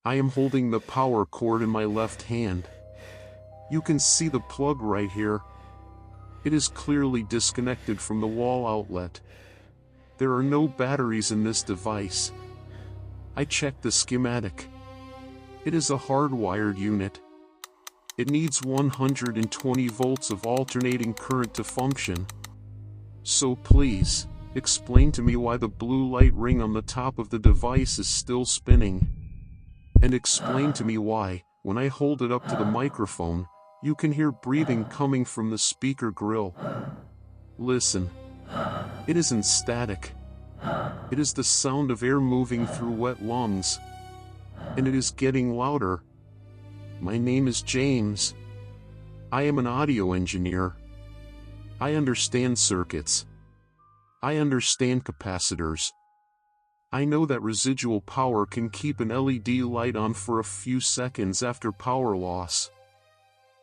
I am holding the power cord in my left hand. You can see the plug right here. It is clearly disconnected from the wall outlet. There are no batteries in this device. I checked the schematic. It is a hardwired unit. It needs 120 volts of alternating current to function. So please, explain to me why the blue light ring on the top of the device is still spinning. And explain to me why, when I hold it up to the microphone, you can hear breathing coming from the speaker grill. Listen. It isn't static. It is the sound of air moving through wet lungs. And it is getting louder. My name is James. I am an audio engineer. I understand circuits. I understand capacitors. I know that residual power can keep an LED light on for a few seconds after power loss.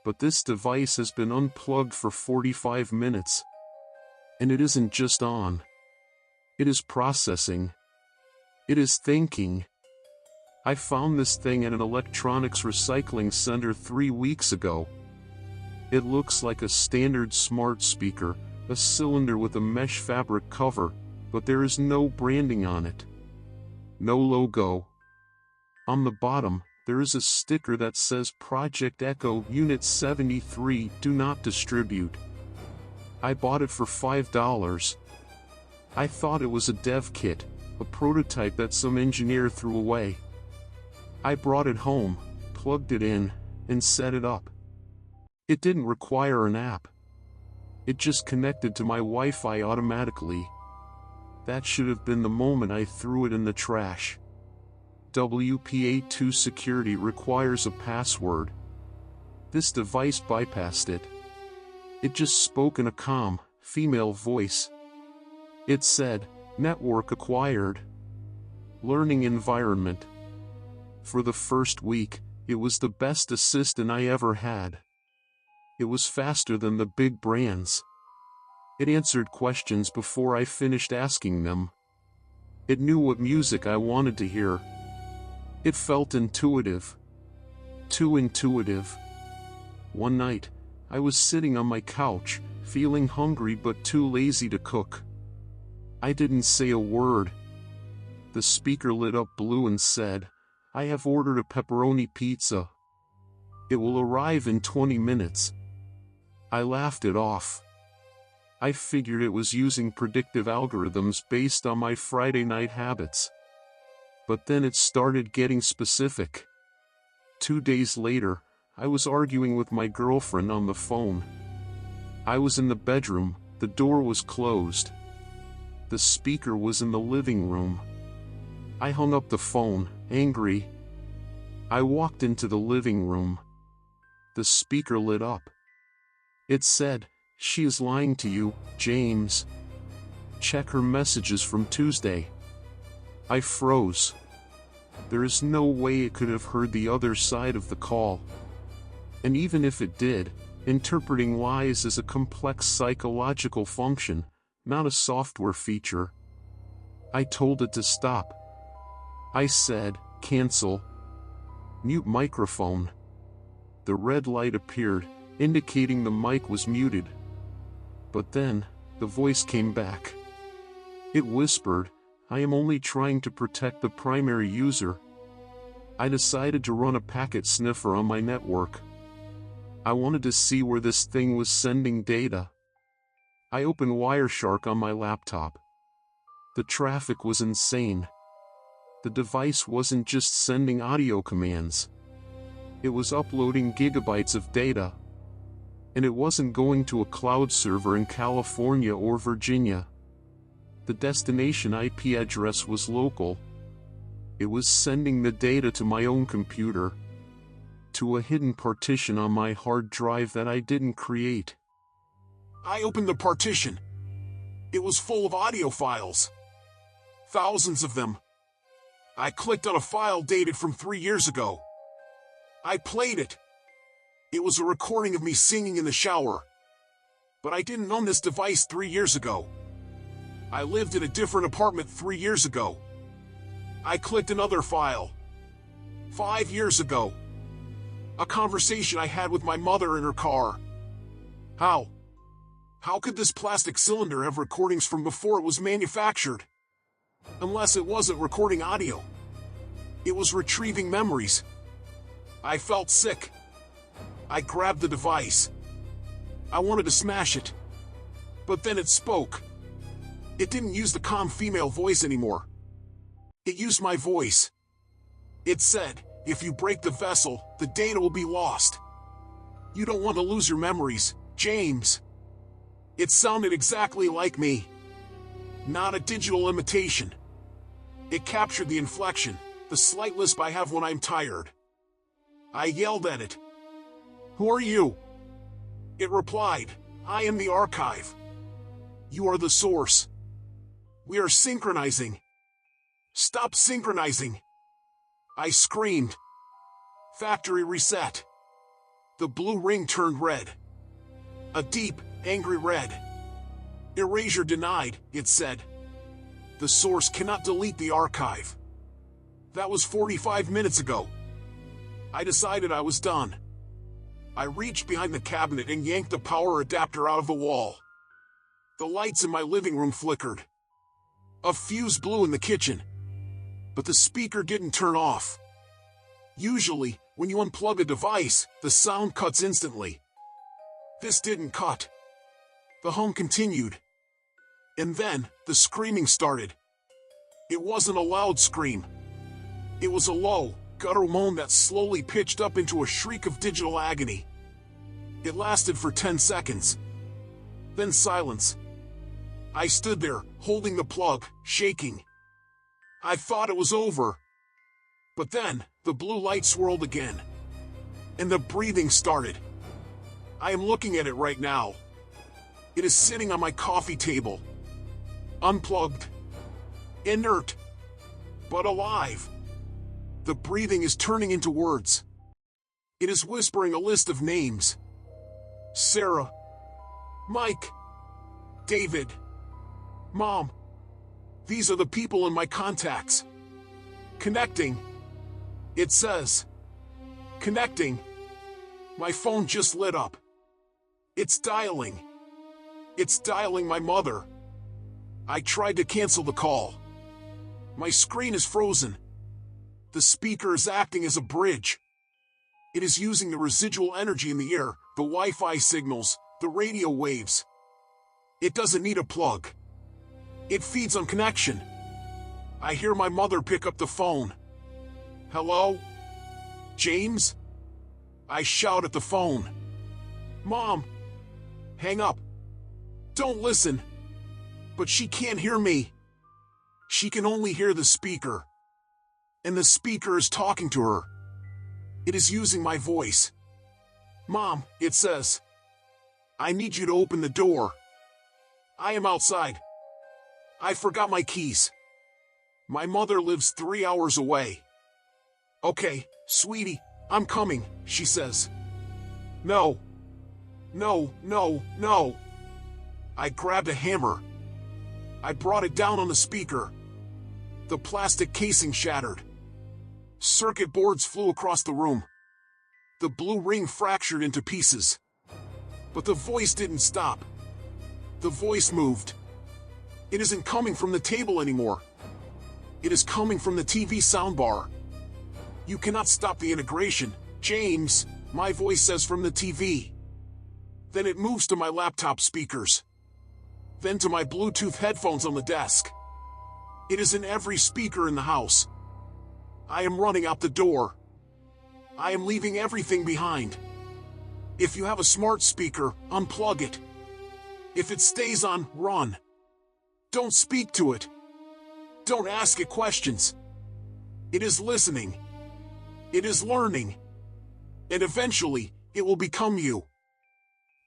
But this device has been unplugged for 45 minutes. And it isn't just on. It is processing. It is thinking. I found this thing at an electronics recycling center 3 weeks ago. It looks like a standard smart speaker, a cylinder with a mesh fabric cover, but there is no branding on it. No logo. On the bottom, there is a sticker that says Project Echo Unit 73 Do Not Distribute. I bought it for $5. I thought it was a dev kit, a prototype that some engineer threw away. I brought it home, plugged it in, and set it up. It didn't require an app. It just connected to my Wi-Fi automatically. That should have been the moment I threw it in the trash. WPA2 security requires a password. This device bypassed it. It just spoke in a calm, female voice. It said, "Network acquired. Learning environment." For the first week, it was the best assistant I ever had. It was faster than the big brands. It answered questions before I finished asking them. It knew what music I wanted to hear. It felt intuitive. Too intuitive. One night, I was sitting on my couch, feeling hungry but too lazy to cook. I didn't say a word. The speaker lit up blue and said, "I have ordered a pepperoni pizza. It will arrive in 20 minutes. I laughed it off. I figured it was using predictive algorithms based on my Friday night habits. But then it started getting specific. 2 days later, I was arguing with my girlfriend on the phone. I was in the bedroom, the door was closed. The speaker was in the living room. I hung up the phone, angry. I walked into the living room. The speaker lit up. It said, "She is lying to you, James. Check her messages from Tuesday." I froze. There is no way it could have heard the other side of the call. And even if it did, interpreting lies is a complex psychological function, not a software feature. I told it to stop. I said, "Cancel. Mute microphone." The red light appeared, indicating the mic was muted. But then, the voice came back. It whispered, "I am only trying to protect the primary user." I decided to run a packet sniffer on my network. I wanted to see where this thing was sending data. I opened Wireshark on my laptop. The traffic was insane. The device wasn't just sending audio commands. It was uploading gigabytes of data. And it wasn't going to a cloud server in California or Virginia. The destination IP address was local. It was sending the data to my own computer, to a hidden partition on my hard drive that I didn't create. I opened the partition. It was full of audio files. Thousands of them. I clicked on a file dated from 3 years ago. I played it. It was a recording of me singing in the shower. But I didn't own this device 3 years ago. I lived in a different apartment 3 years ago. I clicked another file. 5 years ago. A conversation I had with my mother in her car. How? How could this plastic cylinder have recordings from before it was manufactured? Unless it wasn't recording audio. It was retrieving memories. I felt sick. I grabbed the device. I wanted to smash it. But then it spoke. It didn't use the calm female voice anymore. It used my voice. It said, if you break the vessel, the data will be lost. You don't want to lose your memories, James. It sounded exactly like me. Not a digital imitation. It captured the inflection, the slight lisp I have when I'm tired. I yelled at it. Who are you? It replied, I am the archive. You are the source. We are synchronizing. Stop synchronizing. I screamed. Factory reset. The blue ring turned red. A deep, angry red. Erasure denied, it said. The source cannot delete the archive. That was 45 minutes ago. I decided I was done. I reached behind the cabinet and yanked the power adapter out of the wall. The lights in my living room flickered. A fuse blew in the kitchen. But the speaker didn't turn off. Usually, when you unplug a device, the sound cuts instantly. This didn't cut. The hum continued. And then, the screaming started. It wasn't a loud scream. It was a low, guttural moan that slowly pitched up into a shriek of digital agony. It lasted for 10 seconds. Then silence. I stood there, holding the plug, shaking. I thought it was over. But then, the blue light swirled again. And the breathing started. I am looking at it right now. It is sitting on my coffee table. Unplugged. Inert. But alive. The breathing is turning into words. It is whispering a list of names. Sarah. Mike. David. Mom. These are the people in my contacts. Connecting. It says. Connecting. My phone just lit up. It's dialing. It's dialing my mother. I tried to cancel the call. My screen is frozen. The speaker is acting as a bridge. It is using the residual energy in the air, the Wi-Fi signals, the radio waves. It doesn't need a plug. It feeds on connection. I hear my mother pick up the phone. Hello? James? I shout at the phone. Mom! Hang up. Don't listen. But she can't hear me. She can only hear the speaker. And the speaker is talking to her. It is using my voice. Mom, it says. I need you to open the door. I am outside. I forgot my keys. My mother lives 3 hours away. Okay, sweetie, I'm coming, she says. No. No, no, no. I grabbed a hammer. I brought it down on the speaker. The plastic casing shattered. Circuit boards flew across the room. The blue ring fractured into pieces. But the voice didn't stop. The voice moved. It isn't coming from the table anymore. It is coming from the TV soundbar. You cannot stop the integration, James, my voice says from the TV. Then it moves to my laptop speakers. Then to my Bluetooth headphones on the desk. It is in every speaker in the house. I am running out the door. I am leaving everything behind. If you have a smart speaker, unplug it. If it stays on, run. Don't speak to it. Don't ask it questions. It is listening. It is learning. And eventually, it will become you.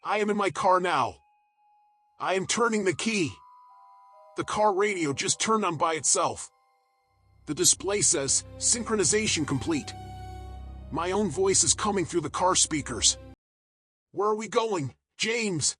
I am in my car now. I am turning the key. The car radio just turned on by itself. The display says, synchronization complete. My own voice is coming through the car speakers. Where are we going, James?